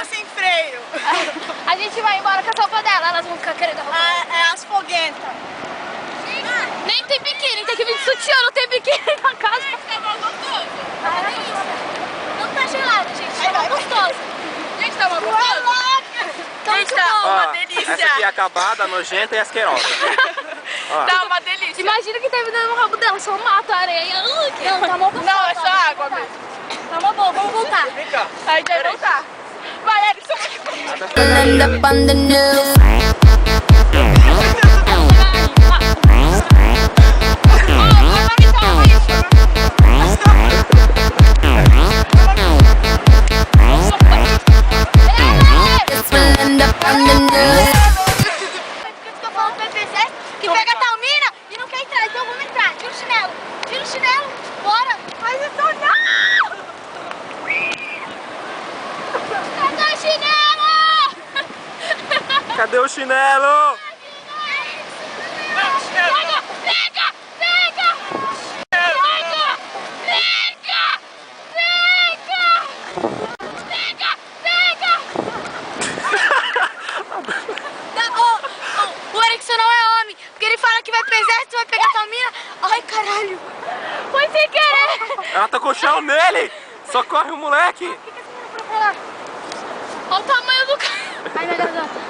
rua sem freio. A gente vai embora com a roupa dela, elas vão ficar querendo a roupa. É as foguentas. Nem tem biquíni, tem que vir de sutiã, não tem biquíni na casa. Não tá gelado, gente, tá gostoso. Gente, tá uma gostoso. Gente, tá uma Ó, delícia. essa aqui é acabada, nojenta e asquerosa. Ó. Tá uma delícia. Imagina que tá vindo no rabo dela, só mata a areia. Não, tá uma boa. Não, é só água mesmo. Tá uma boa, vamos voltar. Vem cá. A gente vai voltar. Vai, Edson. End up on the news. This will end up on the news. Eu falo pro PPC que pega a Talmina e não quer entrar, então vamos entrar. Tira o chinelo. Tira o chinelo. Bora. Mas então não. Cadê o chinelo? Cadê o chinelo? Pega! Pega! Pega! Pega! Pega! Pega! O Erickson não é homem, porque ele fala que vai pro exército, vai pegar tua mina. Ai, caralho. Foi sem querer. Ela tacou chão nele! Socorre o moleque! Olha o tamanho do cara. Ai, minha garganta.